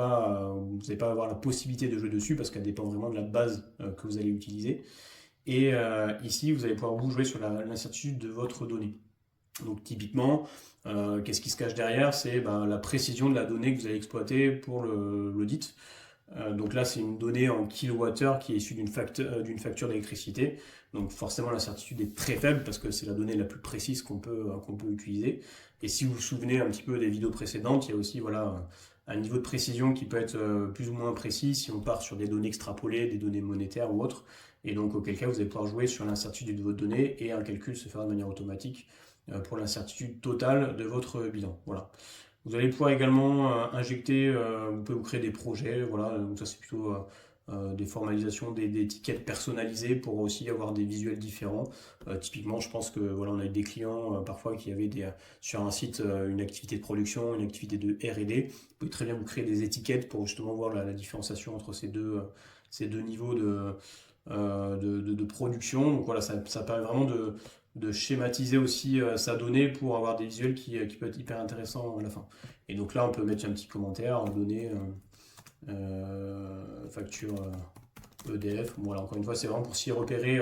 pas avoir la possibilité de jouer dessus parce qu'elle dépend vraiment de la base que vous allez utiliser. Et ici, vous allez pouvoir vous jouer sur l'incertitude de votre donnée. Donc typiquement, qu'est-ce qui se cache derrière? C'est la précision de la donnée que vous allez exploiter pour l'audit. Donc là, c'est une donnée en kilowattheure qui est issue d'une facture d'électricité. Donc forcément, l'incertitude est très faible parce que c'est la donnée la plus précise qu'on peut utiliser. Et si vous vous souvenez un petit peu des vidéos précédentes, il y a aussi voilà, un niveau de précision qui peut être plus ou moins précis si on part sur des données extrapolées, des données monétaires ou autres. Et donc auquel cas, vous allez pouvoir jouer sur l'incertitude de votre donnée et un calcul se fera de manière automatique pour l'incertitude totale de votre bilan. Voilà. Vous allez pouvoir également injecter, vous pouvez vous créer des projets, voilà, donc ça c'est plutôt des formalisations, des étiquettes personnalisées pour aussi avoir des visuels différents. Typiquement, je pense que voilà, on a eu des clients parfois qui avaient sur un site une activité de production, une activité de R&D. Vous pouvez très bien vous créer des étiquettes pour justement voir la différenciation entre ces deux niveaux de production. Donc voilà, ça permet vraiment de schématiser aussi sa donnée pour avoir des visuels qui peuvent être hyper intéressants à la fin. Et donc là, on peut mettre un petit commentaire, donner facture EDF. Voilà, encore une fois, c'est vraiment pour s'y repérer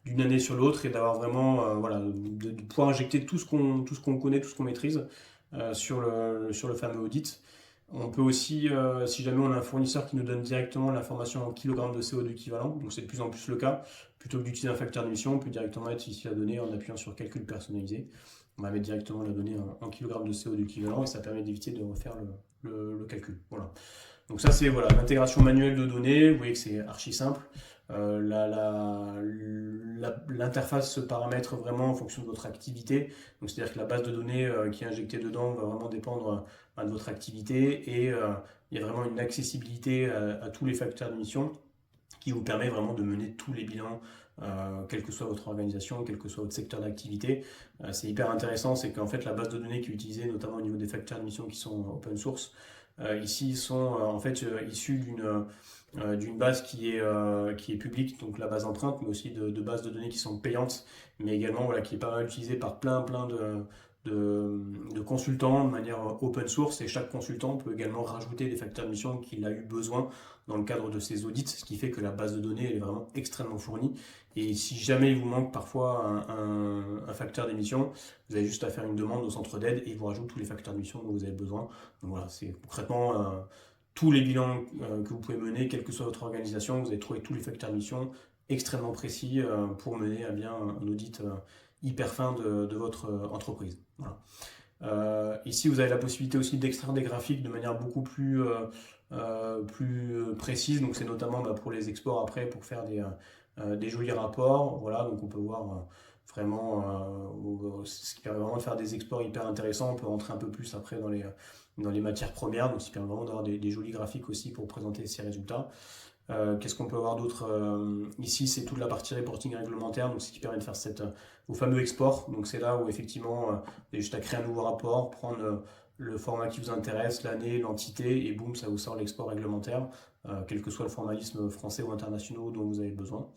d'une année sur l'autre et d'avoir vraiment, voilà, de pouvoir injecter tout ce qu'on connaît, tout ce qu'on maîtrise sur le fameux audit. On peut aussi, si jamais on a un fournisseur qui nous donne directement l'information en kilogrammes de CO2 équivalent, donc c'est de plus en plus le cas, plutôt que d'utiliser un facteur d'émission, on peut directement mettre ici la donnée en appuyant sur calcul personnalisé. On va mettre directement la donnée en kilogrammes de CO2 équivalent et ça permet d'éviter de refaire le calcul. Voilà. Donc ça c'est voilà, l'intégration manuelle de données, vous voyez que c'est archi simple. L'interface se paramètre vraiment en fonction de votre activité. Donc c'est-à-dire que la base de données qui est injectée dedans va vraiment dépendre de votre activité et il y a vraiment une accessibilité à tous les facteurs d'émission qui vous permet vraiment de mener tous les bilans, quelle que soit votre organisation, quel que soit votre secteur d'activité. C'est hyper intéressant, c'est qu'en fait la base de données qui est utilisée, notamment au niveau des facteurs d'émission qui sont open source, ici sont en fait issus d'une base qui est publique, donc la base empreinte, mais aussi de bases de données qui sont payantes, mais également voilà, qui est pas mal utilisée par plein de consultants de manière open source, et chaque consultant peut également rajouter des facteurs d'émission qu'il a eu besoin dans le cadre de ses audits, ce qui fait que la base de données elle est vraiment extrêmement fournie. Et si jamais il vous manque parfois un facteur d'émission, vous avez juste à faire une demande au centre d'aide et il vous rajoute tous les facteurs d'émission dont vous avez besoin. Donc voilà, c'est concrètement tous les bilans que vous pouvez mener, quelle que soit votre organisation, vous allez trouver tous les facteurs d'émission extrêmement précis pour mener à bien un audit hyper fin de votre entreprise. Voilà. Ici, vous avez la possibilité aussi d'extraire des graphiques de manière beaucoup plus précise. Donc, c'est notamment pour les exports après, pour faire des jolis rapports. Voilà, donc on peut voir vraiment ce qui permet vraiment de faire des exports hyper intéressants. On peut rentrer un peu plus après dans les matières premières, donc ça permet vraiment d'avoir des jolis graphiques aussi pour présenter ces résultats. Qu'est-ce qu'on peut avoir d'autre ici, c'est toute la partie reporting réglementaire, donc ce qui permet de faire vos fameux exports. Donc c'est là où effectivement, vous avez juste à créer un nouveau rapport, prendre le format qui vous intéresse, l'année, l'entité, et boum, ça vous sort l'export réglementaire, quel que soit le formalisme français ou international dont vous avez besoin.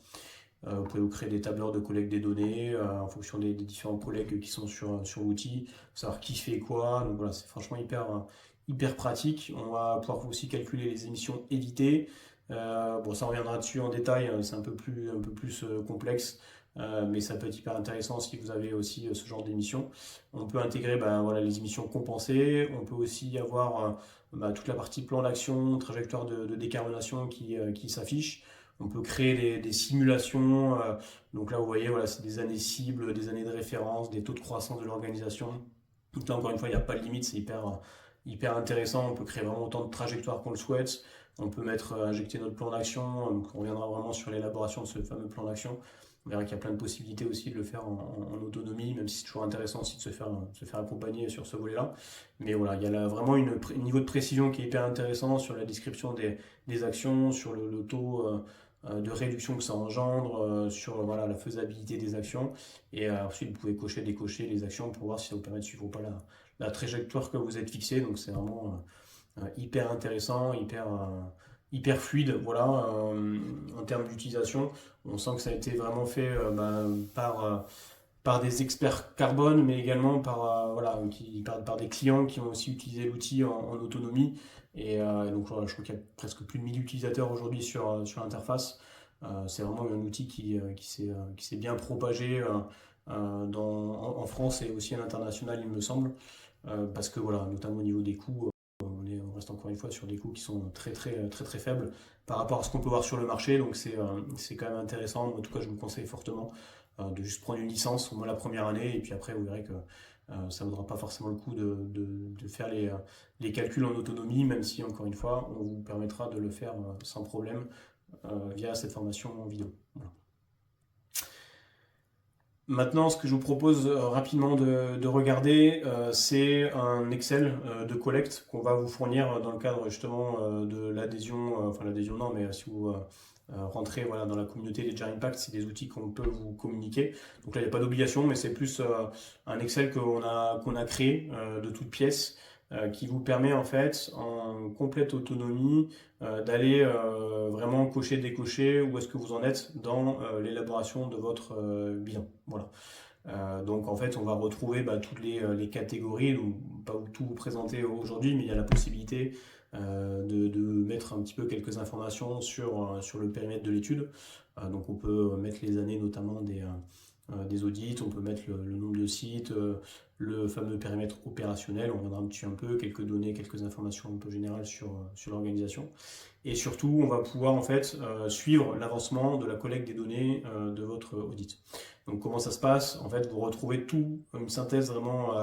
Vous pouvez vous créer des tableurs de collecte des données en fonction des différents collègues qui sont sur l'outil, savoir qui fait quoi. Donc voilà, c'est franchement hyper pratique. On va pouvoir aussi calculer les émissions évitées. Bon, ça on reviendra dessus en détail, c'est un peu plus complexe, mais ça peut être hyper intéressant si vous avez aussi ce genre d'émissions. On peut intégrer voilà, les émissions compensées, on peut aussi avoir toute la partie plan d'action, trajectoire de décarbonation qui s'affiche. On peut créer des simulations, donc là vous voyez, voilà, c'est des années cibles, des années de référence, des taux de croissance de l'organisation. Donc là encore une fois, il n'y a pas de limite, c'est hyper intéressant, on peut créer vraiment autant de trajectoires qu'on le souhaite. On peut injecter notre plan d'action, donc on reviendra vraiment sur l'élaboration de ce fameux plan d'action. On verra qu'il y a plein de possibilités aussi de le faire en autonomie, même si c'est toujours intéressant aussi de se faire accompagner sur ce volet-là. Mais voilà, il y a vraiment un niveau de précision qui est hyper intéressant sur la description des actions, sur le taux de réduction que ça engendre, sur voilà, la faisabilité des actions. Et ensuite, vous pouvez cocher, décocher les actions pour voir si ça vous permet de suivre ou pas la trajectoire que vous êtes fixée. Donc c'est vraiment hyper intéressant, hyper fluide, voilà, en termes d'utilisation. On sent que ça a été vraiment fait par des experts carbone, mais également voilà, par des clients qui ont aussi utilisé l'outil en autonomie. Et donc voilà, je crois qu'il y a presque plus de 1000 utilisateurs aujourd'hui sur l'interface. C'est vraiment un outil qui s'est bien propagé en France et aussi à l'international, il me semble, parce que voilà, notamment au niveau des coûts, on reste encore une fois sur des coûts qui sont très faibles par rapport à ce qu'on peut voir sur le marché, donc c'est quand même intéressant. En tout cas, je vous conseille fortement de juste prendre une licence au moins la première année, et puis après vous verrez que ça ne vaudra pas forcément le coup de faire les calculs en autonomie, même si encore une fois on vous permettra de le faire sans problème via cette formation en vidéo. Voilà. Maintenant, ce que je vous propose rapidement de regarder, c'est un Excel de collecte qu'on va vous fournir dans le cadre justement de l'adhésion, enfin l'adhésion non, mais si vous rentrez voilà, dans la communauté des Jar Impact, c'est des outils qu'on peut vous communiquer. Donc là, il n'y a pas d'obligation, mais c'est plus un Excel qu'on a créé de toutes pièces, qui vous permet en fait, en complète autonomie, d'aller vraiment cocher, décocher où est-ce que vous en êtes dans l'élaboration de votre bilan. Voilà. Donc en fait, on va retrouver toutes les catégories, donc pas tout vous présenter aujourd'hui, mais il y a la possibilité de mettre un petit peu quelques informations sur le périmètre de l'étude. Donc on peut mettre les années notamment des audits, on peut mettre le nombre de sites, le fameux périmètre opérationnel, on reviendra un peu, quelques données, quelques informations un peu générales sur l'organisation. Et surtout, on va pouvoir en fait suivre l'avancement de la collecte des données de votre audit. Donc comment ça se passe? En fait, vous retrouvez une synthèse vraiment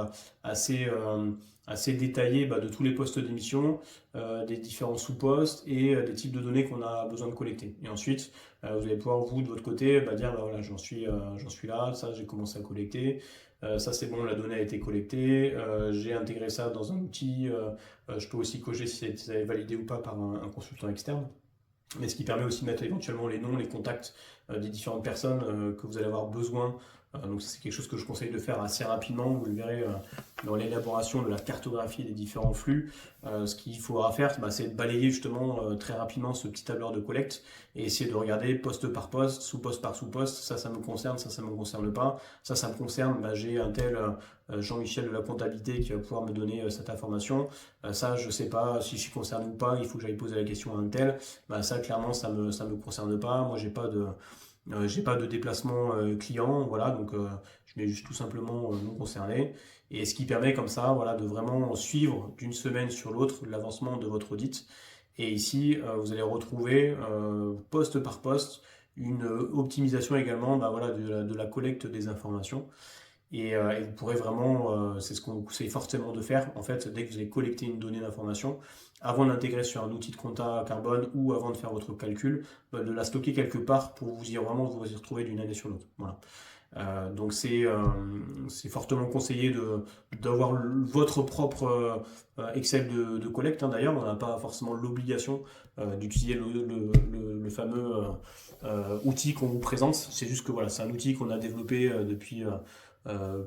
assez détaillée de tous les postes d'émission, des différents sous-postes et des types de données qu'on a besoin de collecter. Et ensuite, vous allez pouvoir, vous, de votre côté, dire, voilà, j'en suis là, ça, j'ai commencé à collecter, ça, c'est bon, la donnée a été collectée, j'ai intégré ça dans un outil, je peux aussi cocher si ça est validé ou pas par un consultant externe. Mais ce qui permet aussi de mettre éventuellement les noms, les contacts des différentes personnes que vous allez avoir besoin. Donc c'est quelque chose que je conseille de faire assez rapidement. Vous le verrez dans l'élaboration de la cartographie des différents flux. Ce qu'il faudra faire, c'est de balayer justement très rapidement ce petit tableur de collecte et essayer de regarder poste par poste, sous-poste par sous-poste. Ça me concerne, ça me concerne pas. Ça me concerne, j'ai un tel Jean-Michel de la comptabilité qui va pouvoir me donner cette information. Ça, je sais pas si je suis concerné ou pas, il faut que j'aille poser la question à un tel. Ça, clairement, ça me concerne pas. Moi, j'ai pas de déplacement client, voilà, donc je mets juste tout simplement non concerné. Et ce qui permet comme ça, voilà, de vraiment suivre d'une semaine sur l'autre l'avancement de votre audit. Et ici, vous allez retrouver poste par poste une optimisation également voilà, de la collecte des informations. Et vous pourrez vraiment, c'est ce qu'on vous conseille fortement de faire, en fait, dès que vous allez collecter une donnée d'information, avant de l'intégrer sur un outil de compta carbone ou avant de faire votre calcul, de la stocker quelque part pour vous y retrouver d'une année sur l'autre. Voilà. Donc c'est fortement conseillé d'avoir votre propre Excel de collecte. D'ailleurs, on n'a pas forcément l'obligation d'utiliser le fameux outil qu'on vous présente. C'est juste que voilà, c'est un outil qu'on a développé depuis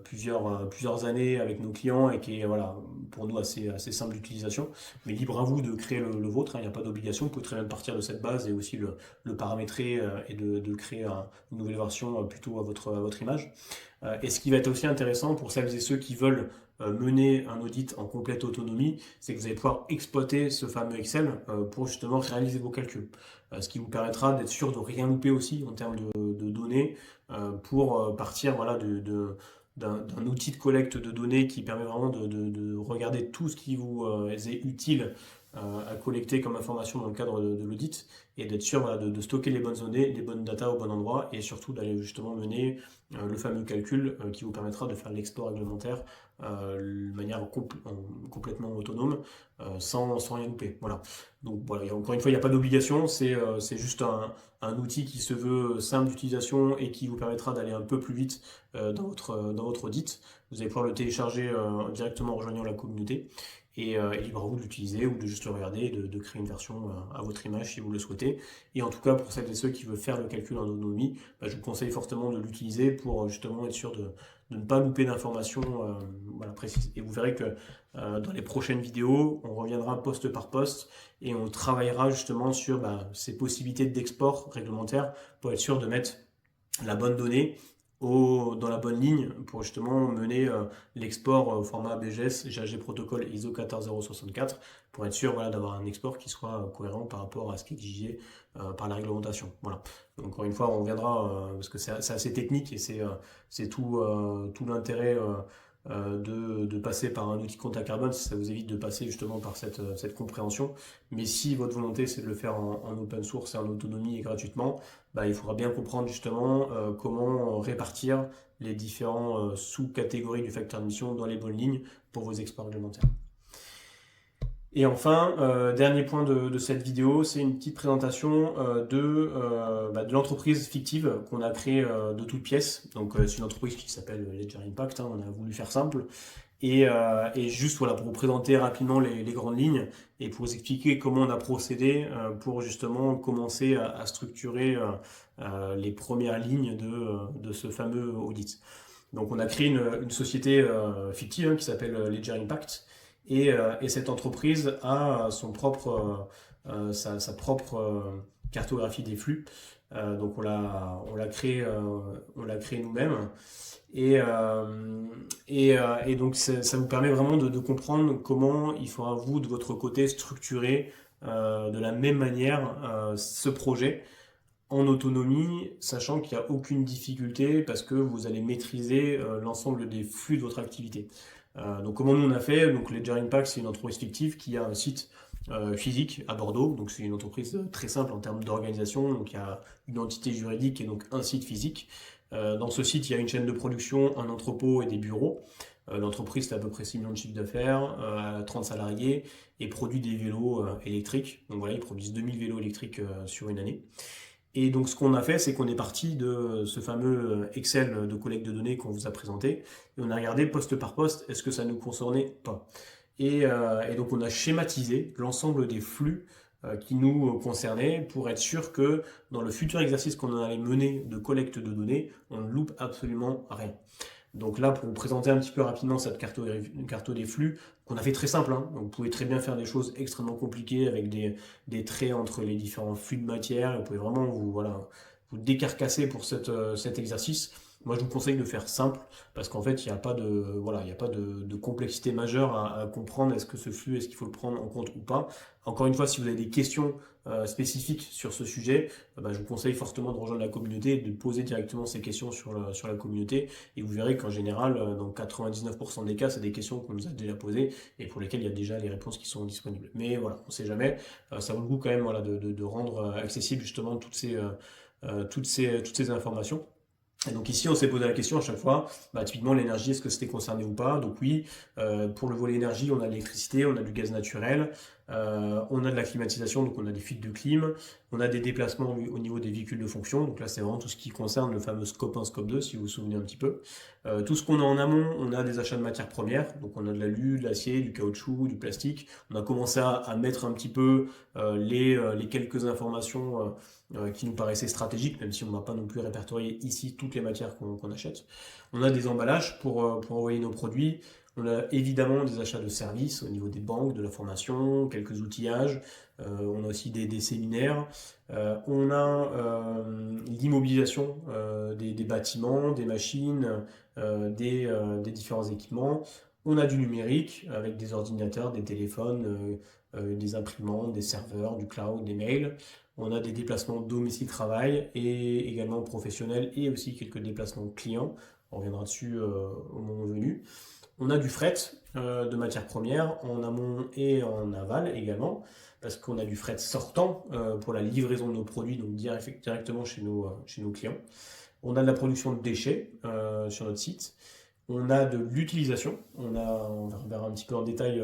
plusieurs années avec nos clients et qui est voilà, pour nous assez simple d'utilisation. Mais libre à vous de créer le vôtre, il n'y a pas d'obligation. Vous pouvez très bien partir de cette base et aussi le paramétrer et de créer une nouvelle version plutôt à votre image. Et ce qui va être aussi intéressant pour celles et ceux qui veulent mener un audit en complète autonomie, c'est que vous allez pouvoir exploiter ce fameux Excel pour justement réaliser vos calculs. Ce qui vous permettra d'être sûr de rien louper aussi en termes de données pour partir voilà, d'un outil de collecte de données qui permet vraiment de regarder tout ce qui vous est utile à collecter comme information dans le cadre de l'audit et d'être sûr voilà, de stocker les bonnes données, les bonnes data au bon endroit et surtout d'aller justement mener le fameux calcul qui vous permettra de faire l'export réglementaire de manière complètement autonome sans rien louper. Voilà. Donc voilà, encore une fois, il n'y a pas d'obligation, c'est juste un outil qui se veut simple d'utilisation et qui vous permettra d'aller un peu plus vite dans votre audit. Vous allez pouvoir le télécharger directement en rejoignant la communauté et libre à vous de l'utiliser ou de juste le regarder et de créer une version à votre image si vous le souhaitez. Et en tout cas, pour celles et ceux qui veulent faire le calcul en autonomie, je vous conseille fortement de l'utiliser pour justement être sûr de ne pas louper d'informations voilà, précises. Et vous verrez que dans les prochaines vidéos, on reviendra poste par poste et on travaillera justement sur ces possibilités d'export réglementaire pour être sûr de mettre la bonne donnée dans la bonne ligne pour justement mener l'export au format BGS, GHG protocole ISO 14064 pour être sûr voilà, d'avoir un export qui soit cohérent par rapport à ce qui est exigé par la réglementation. Voilà. Donc, encore une fois, on reviendra parce que c'est assez technique et c'est tout l'intérêt de passer par un outil compta carbone, ça vous évite de passer justement par cette compréhension. Mais si votre volonté c'est de le faire en open source et en autonomie et gratuitement, il faudra bien comprendre justement comment répartir les différents sous-catégories du facteur d'émission dans les bonnes lignes pour vos exports réglementaires. Et enfin, dernier point de cette vidéo, c'est une petite présentation de l'entreprise fictive qu'on a créée de toutes pièces. Donc c'est une entreprise qui s'appelle Ledger Impact, on a voulu faire simple. Et juste voilà, pour vous présenter rapidement les grandes lignes et pour vous expliquer comment on a procédé pour justement commencer à structurer les premières lignes de ce fameux audit. Donc on a créé une société fictive qui s'appelle Ledger Impact. Et cette entreprise a sa propre cartographie des flux. Donc on l'a créé nous-mêmes. Et Et donc ça vous permet vraiment de comprendre comment il faudra vous, de votre côté, structurer de la même manière ce projet en autonomie, sachant qu'il n'y a aucune difficulté parce que vous allez maîtriser l'ensemble des flux de votre activité. Donc comment nous on a fait, donc Ledger Impact c'est une entreprise fictive qui a un site physique à Bordeaux, donc c'est une entreprise très simple en termes d'organisation, donc il y a une entité juridique et donc un site physique. Dans ce site il y a une chaîne de production, un entrepôt et des bureaux. L'entreprise fait à peu près 6 millions de chiffres d'affaires, 30 salariés et produit des vélos électriques. Donc voilà, ils produisent 2000 vélos électriques sur une année. Et donc ce qu'on a fait, c'est qu'on est parti de ce fameux Excel de collecte de données qu'on vous a présenté, et on a regardé poste par poste, est-ce que ça nous concernait pas. Et donc on a schématisé l'ensemble des flux qui nous concernaient pour être sûr que dans le futur exercice qu'on allait mener de collecte de données, on ne loupe absolument rien. Donc là, pour vous présenter un petit peu rapidement cette carte des flux, qu'on a fait très simple, hein. Donc vous pouvez très bien faire des choses extrêmement compliquées avec des traits entre les différents flux de matière. Vous pouvez vraiment vous décarcasser pour cet exercice. Moi, je vous conseille de faire simple parce qu'en fait, il n'y a pas de complexité majeure à comprendre. Est-ce que ce flux, est-ce qu'il faut le prendre en compte ou pas? Encore une fois, si vous avez des questions spécifiques sur ce sujet, je vous conseille fortement de rejoindre la communauté et de poser directement ces questions sur la communauté. Et vous verrez qu'en général, dans 99% des cas, c'est des questions qu'on nous a déjà posées et pour lesquelles il y a déjà les réponses qui sont disponibles. Mais voilà, on ne sait jamais. Ça vaut le coup quand même de rendre accessible justement toutes ces informations. Et donc ici, on s'est posé la question à chaque fois, typiquement l'énergie, est-ce que c'était concerné ou pas? Donc oui, pour le volet énergie, on a de l'électricité, on a du gaz naturel, on a de la climatisation, donc on a des fuites de clim, on a des déplacements au niveau des véhicules de fonction, donc là c'est vraiment tout ce qui concerne le fameux scope 1, scope 2, si vous vous souvenez un petit peu. Tout ce qu'on a en amont, on a des achats de matières premières, donc on a de l'alu, de l'acier, du caoutchouc, du plastique. On a commencé à mettre un petit peu les quelques informations qui nous paraissaient stratégiques, même si on ne va pas non plus répertorier ici toutes les matières qu'on achète. On a des emballages pour envoyer nos produits. On a évidemment des achats de services au niveau des banques, de la formation, quelques outillages. On a aussi des séminaires. On a l'immobilisation des bâtiments, des machines, des différents équipements. On a du numérique avec des ordinateurs, des téléphones, des imprimantes, des serveurs, du cloud, des mails. On a des déplacements domicile-travail et également professionnels et aussi quelques déplacements clients. On reviendra dessus au moment venu. On a du fret de matières premières en amont et en aval également, parce qu'on a du fret sortant pour la livraison de nos produits, donc directement chez nos clients. On a de la production de déchets sur notre site. On a de l'utilisation. On va regarder un petit peu en détail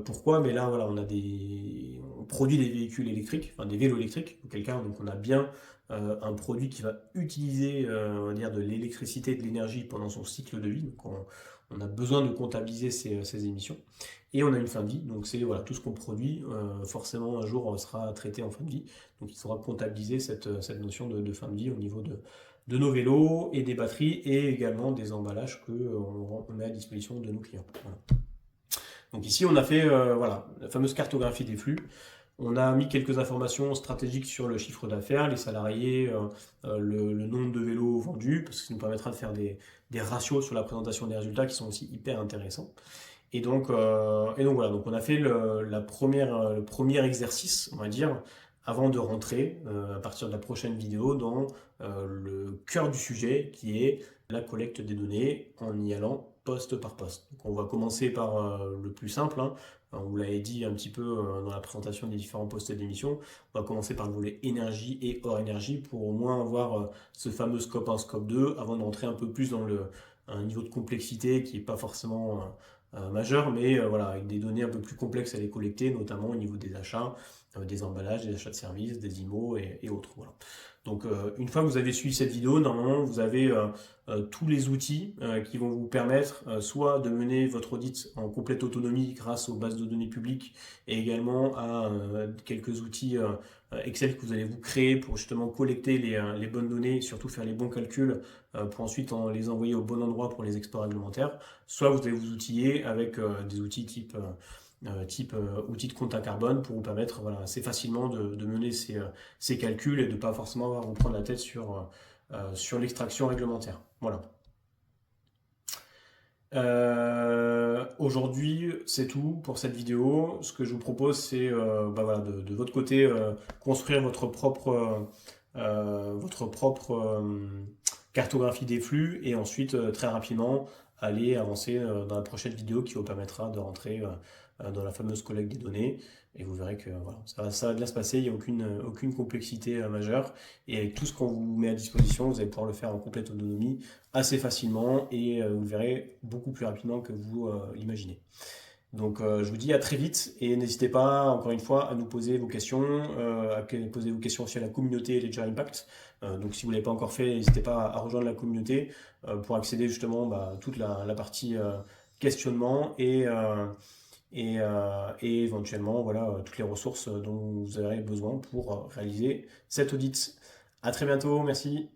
pourquoi, mais là voilà, on produit des véhicules électriques, enfin des vélos électriques, auquel cas donc on a bien un produit qui va utiliser on va dire de l'électricité et de l'énergie pendant son cycle de vie. Donc on a besoin de comptabiliser ces émissions. Et on a une fin de vie, donc c'est voilà, tout ce qu'on produit, forcément un jour sera traité en fin de vie. Donc il faudra comptabiliser cette notion de fin de vie au niveau de nos vélos et des batteries et également des emballages qu'on met à disposition de nos clients. Voilà. Donc ici on a fait la fameuse cartographie des flux. On a mis quelques informations stratégiques sur le chiffre d'affaires, les salariés, le nombre de vélos vendus, parce que ça nous permettra de faire des ratios sur la présentation des résultats qui sont aussi hyper intéressants. Et donc voilà, donc on a fait le premier exercice, on va dire, avant de rentrer à partir de la prochaine vidéo dans le cœur du sujet qui est la collecte des données en y allant poste par poste. Donc on va commencer par le plus simple, hein. On vous l'avait dit un petit peu dans la présentation des différents postes d'émission. On va commencer par le volet énergie et hors énergie pour au moins avoir ce fameux scope 1, scope 2 avant de rentrer un peu plus dans un niveau de complexité qui n'est pas forcément majeur, mais voilà, avec des données un peu plus complexes à les collecter, notamment au niveau des achats, des emballages, des achats de services, des IMO et autres. Voilà. Donc une fois que vous avez suivi cette vidéo, normalement vous avez tous les outils qui vont vous permettre soit de mener votre audit en complète autonomie grâce aux bases de données publiques et également à quelques outils Excel que vous allez vous créer pour justement collecter les bonnes données et surtout faire les bons calculs pour ensuite les envoyer au bon endroit pour les exports réglementaires. Soit vous allez vous outiller avec des outils type outils de compte à carbone pour vous permettre assez facilement de mener ces calculs et de ne pas forcément avoir à vous prendre la tête sur l'extraction réglementaire. Voilà. Aujourd'hui, c'est tout pour cette vidéo. Ce que je vous propose, c'est voilà, de votre côté construire votre propre cartographie des flux et ensuite très rapidement aller avancer dans la prochaine vidéo qui vous permettra de rentrer dans la fameuse collecte des données. Et vous verrez que voilà, ça va bien se passer, il n'y a aucune complexité majeure. Et avec tout ce qu'on vous met à disposition, vous allez pouvoir le faire en complète autonomie assez facilement et vous le verrez beaucoup plus rapidement que vous l'imaginez. Donc je vous dis à très vite et n'hésitez pas encore une fois à nous poser vos questions, poser vos questions aussi à la communauté Ledger Impact. Donc si vous ne l'avez pas encore fait, n'hésitez pas à rejoindre la communauté pour accéder justement à toute la partie questionnement et éventuellement voilà, toutes les ressources dont vous aurez besoin pour réaliser cet audit. À très bientôt, merci.